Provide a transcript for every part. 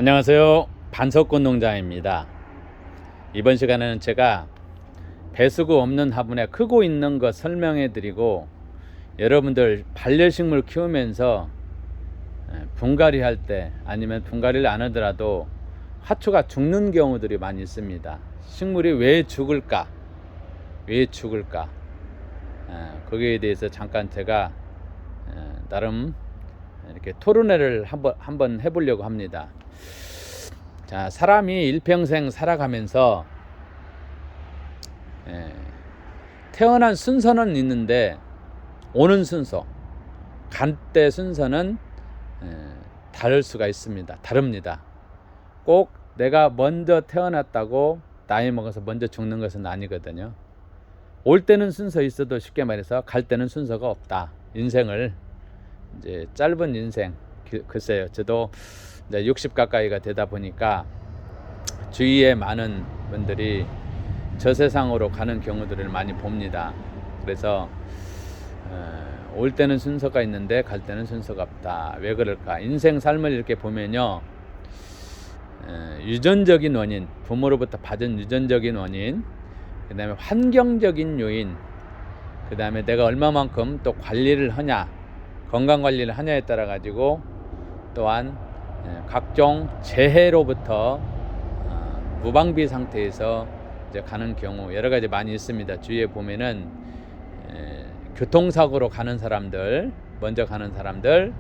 안녕하세요. 반석군 농장입니다. 이번 시간에는 제가 배수구 없는 화분에 크고 있는 거 설명해 드리고, 여러분들 반려식물 키우면서 분갈이 할 때 아니면 분갈이를 안 하더라도 화초가 죽는 경우들이 많이 있습니다. 식물이 왜 죽을까? 거기에 대해서 잠깐 제가 나름 이렇게 토론회를 한번 해보려고 합니다. 자, 사람이 일평생 살아가면서 태어난 순서는 있는데 오는 순서, 갈 때 순서는 다를 수가 있습니다. 다릅니다. 꼭 내가 먼저 태어났다고 나이 먹어서 먼저 죽는 것은 아니거든요. 올 때는 순서 있어도 쉽게 말해서 갈 때는 순서가 없다. 인생을 이제 짧은 인생, 글쎄요, 저도 이제 60 가까이가 되다 보니까 주위에 많은 분들이 저 세상으로 가는 경우들을 많이 봅니다. 그래서 올 때는 순서가 있는데 갈 때는 순서가 없다. 왜 그럴까? 인생 삶을 이렇게 보면요, 유전적인 원인, 부모로부터 받은 유전적인 원인, 그 다음에 환경적인 요인, 그 다음에 내가 얼마만큼 또 관리를 하냐, 건강 관리를 하냐에 따라 가지고, 또한 각종 재해로부터 무방비 상태에서 이제 가는 경우 여러 가지 많이 있습니다. 주위에 보면은 교통사고로 가는 사람들, 먼저 가는 사람들,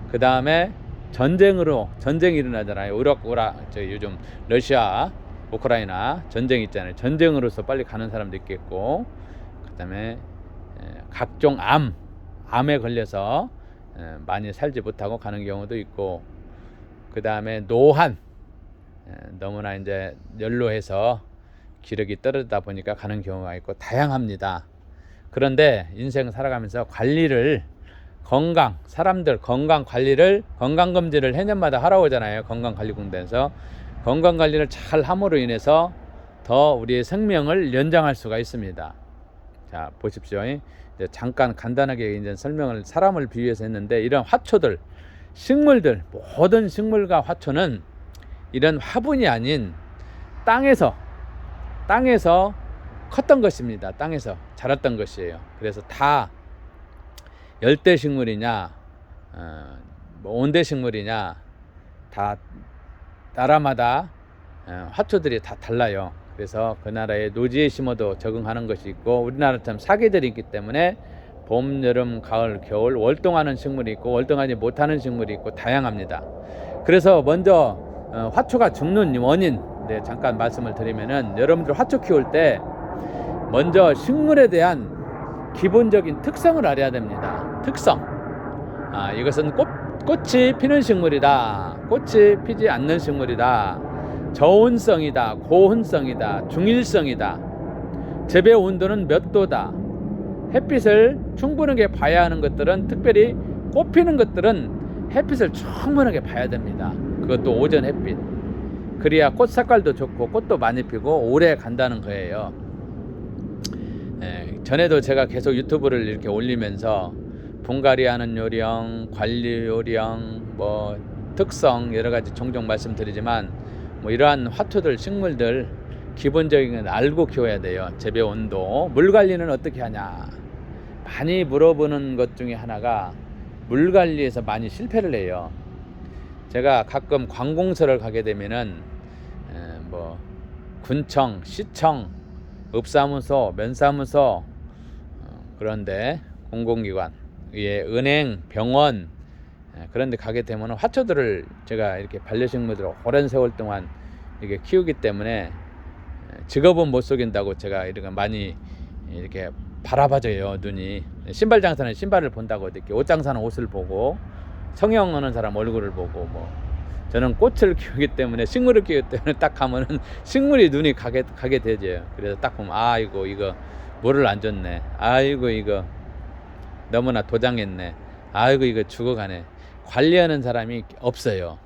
그 다음에 전쟁이 일어나잖아요. 요즘 러시아, 우크라이나 전쟁 있잖아요. 전쟁으로서 빨리 가는 사람도 있겠고, 그 다음에 각종 암에 걸려서 많이 살지 못하고 가는 경우도 있고, 그 다음에 노환, 너무나 이제 연로해서 기력이 떨어지다 보니까 가는 경우가 있고, 다양합니다. 그런데 인생 살아가면서 사람들 건강 관리를, 건강검진을 해년마다 하러 오잖아요. 건강관리공단에서 건강관리를 잘 함으로 인해서 더 우리의 생명을 연장할 수가 있습니다. 자, 보십시오. 이제 잠깐 간단하게 이제 사람을 비유해서 했는데, 이런 화초들, 식물들, 모든 식물과 화초는 이런 화분이 아닌 땅에서 컸던 것입니다. 땅에서 자랐던 것이에요. 그래서 다 열대 식물이냐, 온대 식물이냐, 다 나라마다 화초들이 다 달라요. 그래서 그 나라의 노지에 심어도 적응하는 것이 있고, 우리나라처럼 사계절이 있기 때문에 봄, 여름, 가을, 겨울 월동하는 식물이 있고, 월동하지 못하는 식물이 있고, 다양합니다. 그래서 먼저 화초가 죽는 원인, 잠깐 말씀을 드리면은, 여러분들 화초 키울 때 먼저 식물에 대한 기본적인 특성을 알아야 됩니다. 특성. 이것은 꽃이 피는 식물이다. 꽃이 피지 않는 식물이다. 저온성이다. 고온성이다. 중일성이다. 재배 온도는 몇 도다. 햇빛을 충분하게 봐야 하는 것들은, 특별히 꽃 피는 것들은 햇빛을 충분하게 봐야 됩니다. 그것도 오전 햇빛. 그래야 꽃 색깔도 좋고 꽃도 많이 피고 오래 간다는 거예요. 전에도 제가 계속 유튜브를 이렇게 올리면서 분갈이하는 요령, 관리 요령, 특성 여러 가지 종종 말씀드리지만, 이러한 화초들, 식물들 기본적인 건 알고 키워야 돼요. 재배 온도, 물 관리는 어떻게 하냐. 많이 물어보는 것 중에 하나가 물 관리에서 많이 실패를 해요. 제가 가끔 관공서를 가게 되면은 군청, 시청, 읍사무소, 면사무소, 그런데 공공기관, 은행, 병원, 그런데 가게 되면 화초들을 제가 이렇게 반려식물들을 오랜 세월 동안 이렇게 키우기 때문에 직업은 못 속인다고 제가 이렇게 많이 이렇게 바라봐줘요. 눈이. 신발 장사는 신발을 본다고, 이렇게 옷 장사는 옷을 보고, 성형하는 사람 얼굴을 보고, 저는 꽃을 키우기 때문에, 식물을 키우기 때문에 딱 가면은 식물이 눈이 가게 되죠. 그래서 딱 보면, 아이고 이거 물을 안 줬네. 아이고 이거 너무나 도장했네. 아이고 이거 죽어가네. 관리하는 사람이 없어요.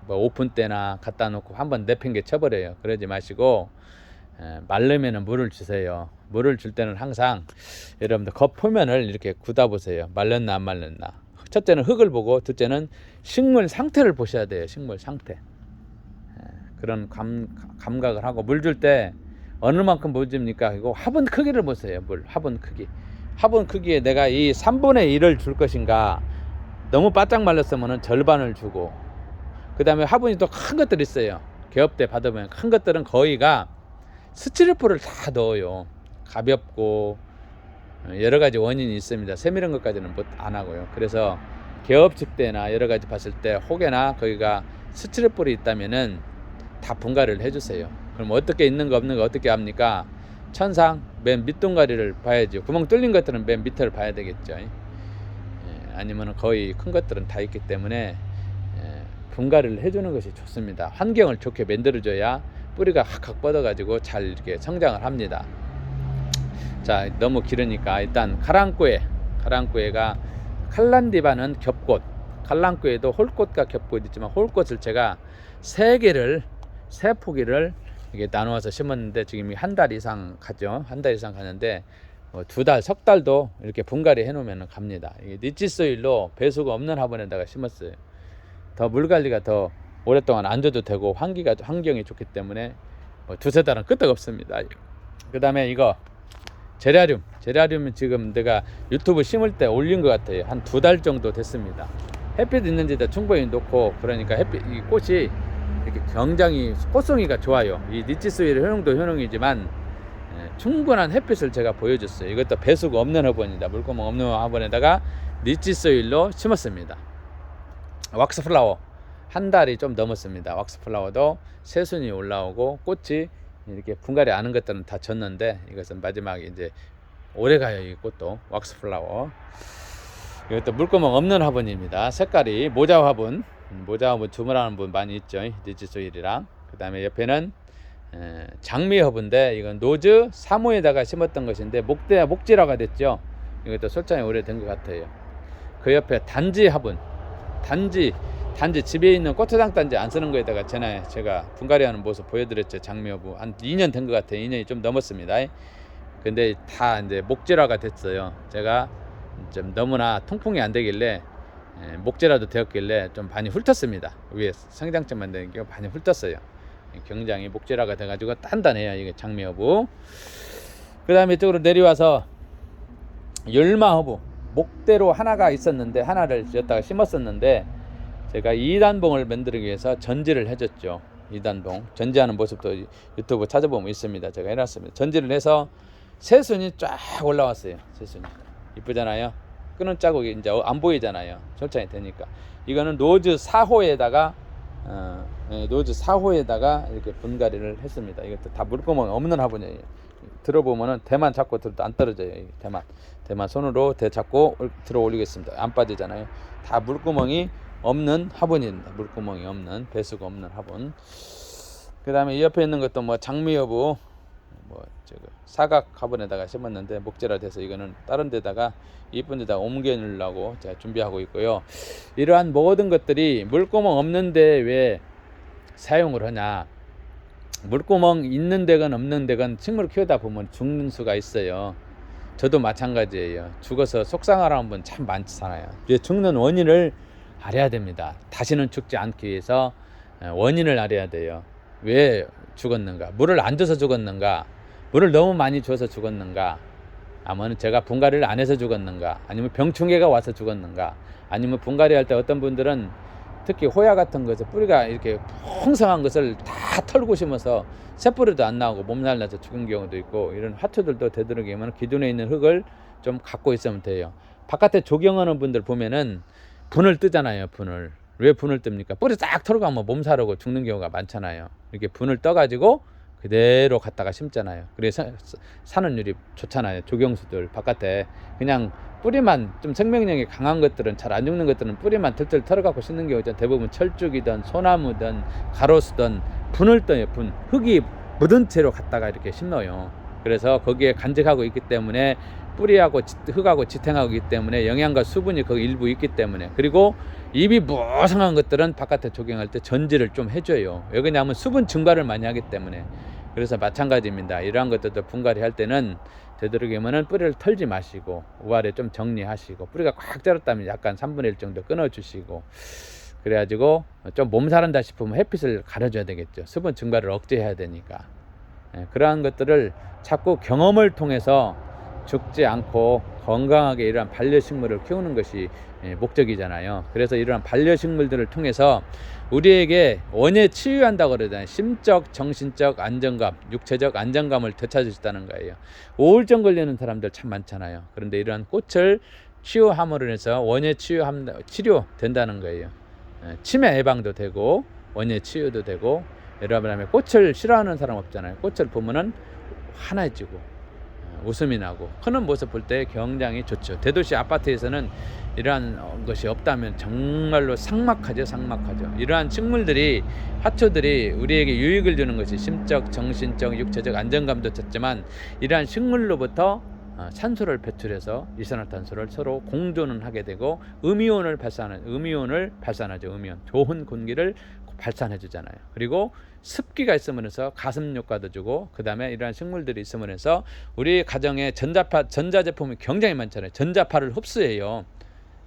오픈 때나 갖다 놓고 한번 내팽개 쳐버려요. 그러지 마시고 말르면은 물을 주세요. 물을 줄 때는 항상 여러분들 겉표면을 이렇게 굳어 보세요. 말랐나 안 말랐나. 첫째는 흙을 보고, 둘째는 식물 상태를 보셔야 돼요. 식물 상태. 그런 감각을 하고, 물 줄 때 어느 만큼 물 줍니까? 이거 화분 크기를 보세요. 물 화분 크기. 화분 크기에 내가 이 3분의 1을 줄 것인가, 너무 바짝 말랐으면 절반을 주고, 그 다음에 화분이 또 큰 것들 있어요. 개업 때 받으면 큰 것들은 거의가 스티로폼을 다 넣어요. 가볍고 여러 가지 원인이 있습니다. 세밀한 것까지는 안 하고요. 그래서 개업식 때나 여러 가지 봤을 때 혹여나 거기가 스티로폼이 있다면은 다 분갈이를 해주세요. 그럼 어떻게 있는 거 없는 거 어떻게 합니까? 천상 맨 밑동가리를 봐야죠. 구멍 뚫린 것들은 맨 밑을 봐야 되겠죠. 아니면 거의 큰 것들은 다 있기 때문에 분갈이를 해주는 것이 좋습니다. 환경을 좋게 만들어줘야 뿌리가 확확 뻗어가지고 잘 이렇게 성장을 합니다. 자, 너무 길으니까 일단 카랑꾸에가 칼란디바는 겹꽃, 칼랑꾸에도 홀꽃과 겹꽃 있지만, 홀꽃을 제가 세 포기를 이게 나누어서 심었는데 지금 한 달 이상 가죠. 한 달 이상 가는데 2달, 석 달도 이렇게 분갈이 해놓으면 갑니다. 이게 니치소일로 배수가 없는 화분에다가 심었어요. 더 물 관리가 더 오랫동안 안 줘도 되고 환경이 좋기 때문에 2-3달은 끄떡없습니다. 그 다음에 이거 제라늄은 지금 내가 유튜브 심을 때 올린 것 같아요. 한 2달 정도 됐습니다. 햇빛 있는 데다 충분히 놓고, 그러니까 이 꽃이 이렇게 굉장히 꽃송이가 좋아요. 이 니치소일 효능도 효능이지만 충분한 햇빛을 제가 보여줬어요. 이것도 배수가 없는 화분이다. 물구멍 없는 화분에다가 니치소일로 심었습니다. 왁스플라워 한 달이 좀 넘었습니다. 왁스플라워도 새순이 올라오고 꽃이 이렇게 분갈이 아는 것들은 다 졌는데, 이것은 마지막에 이제 오래가요. 이 꽃도 왁스플라워. 이것도 물구멍 없는 화분입니다. 색깔이 모자 화분 주문하는 분 많이 있죠. 니치소일이랑. 그 다음에 옆에는 장미 화분인데, 이건 노즈 3호에다가 심었던 것인데 목질화가 됐죠. 이것도 설정이 오래된 것 같아요. 그 옆에 단지 화분, 단지 집에 있는 고추장 단지 안 쓰는 거에다가 제가 분갈이하는 모습 보여드렸죠. 장미 화분 한 2년 된 것 같아요. 2년이 좀 넘었습니다. 근데 다 이제 목질화가 됐어요. 제가 좀 너무나 통풍이 안 되길래 목재라도 되었길래 좀 많이 훑었습니다. 위에 성장점 만드는 게 많이 훑었어요. 굉장히 목재라가 돼가지고 단단해요. 이게 장미허브. 그 다음에 이쪽으로 내려와서 열마허브, 목대로 하나가 있었는데 하나를 여기다가 심었었는데, 제가 2단봉을 만들기 위해서 전지를 해줬죠. 2단봉 전지하는 모습도 유튜브 찾아보면 있습니다. 제가 해놨습니다. 전지를 해서 새순이 쫙 올라왔어요. 새순이 이쁘잖아요. 끄는 자국이 이제 안 보이잖아요. 절찬이 되니까. 이거는 노즈 4호에다가 이렇게 분갈이를 했습니다. 이것도 다 물구멍 없는 화분이에요. 들어보면은 대만 잡고 들어도 안 떨어져요. 대만 손으로 잡고 들어 올리겠습니다. 안 빠지잖아요. 다 물구멍이 없는 화분입니다. 물구멍이 없는, 배수가 없는 화분. 그 다음에 이 옆에 있는 것도 장미여부 사각 화분에다가 심었는데 목재라 돼서 이거는 다른 데다가 이쁜 데다가 옮겨 놓으려고 제가 준비하고 있고요. 이러한 모든 것들이 물구멍 없는데 왜 사용을 하냐, 물구멍 있는 데건 없는 데건 식물 키우다 보면 죽는 수가 있어요. 저도 마찬가지예요. 죽어서 속상하라는 분 참 많잖아요. 죽는 원인을 알아야 됩니다. 다시는 죽지 않기 위해서 원인을 알아야 돼요. 왜 죽었는가, 물을 안 줘서 죽었는가, 물을 너무 많이 줘서 죽었는가, 아니면 제가 분갈이를 안 해서 죽었는가, 아니면 병충해가 와서 죽었는가, 아니면 분갈이 할 때 어떤 분들은 특히 호야 같은 것에 뿌리가 이렇게 풍성한 것을 다 털고 심어서 새뿌리도 안 나오고 몸살 나서 죽은 경우도 있고, 이런 화투들도 되도록이면 기존에 있는 흙을 좀 갖고 있으면 돼요. 바깥에 조경하는 분들 보면은 분을 뜨잖아요. 왜 분을 뜹니까? 뿌리 싹 털고 가면 몸살하고 죽는 경우가 많잖아요. 이렇게 분을 떠가지고 그대로 갖다가 심잖아요. 그래서 산원율이 좋잖아요. 조경수들 바깥에 그냥 뿌리만 좀 생명력이 강한 것들은, 잘 안 죽는 것들은 뿌리만 털털 털어갖고 심는 경우죠. 대부분 철쭉이든 소나무든 가로수든 분을 떠요. 흙이 묻은 채로 갖다가 이렇게 심어요. 그래서 거기에 간직하고 있기 때문에, 뿌리하고 흙하고 지탱하고 있기 때문에 영양과 수분이 거기 일부 있기 때문에, 그리고 잎이 무성한 것들은 바깥에 조경할 때 전지를 좀 해줘요. 왜 그러냐면 수분 증발을 많이 하기 때문에. 그래서 마찬가지입니다. 이러한 것들도 분갈이 할 때는 되도록이면은 뿌리를 털지 마시고 우아래 좀 정리하시고, 뿌리가 꽉 자랐다면 약간 3분의 1 정도 끊어주시고, 그래가지고 좀 몸살한다 싶으면 햇빛을 가려줘야 되겠죠. 수분 증발을 억제해야 되니까. 그러한 것들을 자꾸 경험을 통해서 죽지 않고 건강하게 이러한 반려식물을 키우는 것이 목적이잖아요. 그래서 이러한 반려식물들을 통해서 우리에게 원에 치유한다고 그러잖아요. 심적, 정신적 안정감, 육체적 안정감을 되찾을 수 있다는 거예요. 우울증 걸리는 사람들 참 많잖아요. 그런데 이러한 꽃을 치유함으로 해서 원예 치료된다는 거예요. 치매 예방도 되고 원예 치유도 되고, 여러분 꽃을 싫어하는 사람 없잖아요. 꽃을 보면은 환해지고 웃음이 나고 크는 모습 볼 때 굉장히 좋죠. 대도시 아파트에서는 이러한 것이 없다면 정말로 삭막하죠. 이러한 식물들이, 화초들이 우리에게 유익을 주는 것이 심적, 정신적, 육체적 안정감도 줬지만, 이러한 식물로부터 산소를 배출해서 이산화탄소를 서로 공존을 하게 되고 음이온을 발산하죠. 음이온, 좋은 공기를 발산해 주잖아요. 그리고 습기가 있으면서 가습 효과도 주고, 그 다음에 이러한 식물들이 있으면서 우리 가정에 전자제품이 굉장히 많잖아요. 전자파를 흡수해요.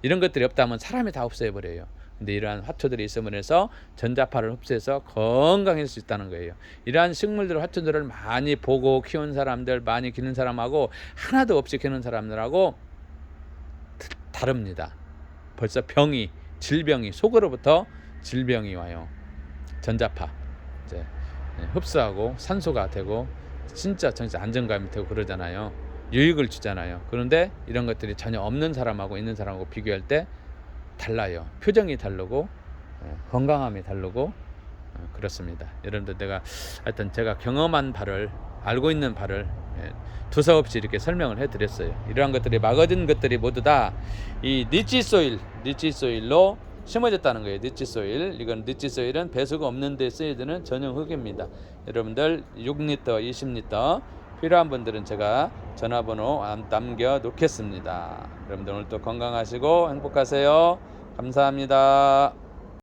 이런 것들이 없다면 사람이 다 흡수해 버려요. 근데 이러한 화초들이 있으면서 전자파를 흡수해서 건강해질 수 있다는 거예요. 이러한 식물들, 화초들을 많이 보고 키운 사람들, 많이 기는 사람하고 하나도 없이 기는 사람들하고 다릅니다. 벌써 질병이 속으로부터 질병이 와요. 전자파 이제 흡수하고 산소가 되고 진짜 안정감이 되고 그러잖아요. 유익을 주잖아요. 그런데 이런 것들이 전혀 없는 사람하고 있는 사람하고 비교할 때 달라요. 표정이 다르고 건강함이 다르고 그렇습니다. 여러분들, 하여튼 제가 경험한 바를, 알고 있는 바를 두서없이 이렇게 설명을 해드렸어요. 이러한 것들이, 막아진 것들이 모두 다 이 니치소일로 심어졌다는 거예요. 니치소일. 이건 니치소일은 배수가 없는 데 쓰여지는 전용 흙입니다. 여러분들 6리터, 20리터 필요한 분들은 제가 전화번호 남겨 놓겠습니다. 여러분들 오늘도 건강하시고 행복하세요. 감사합니다.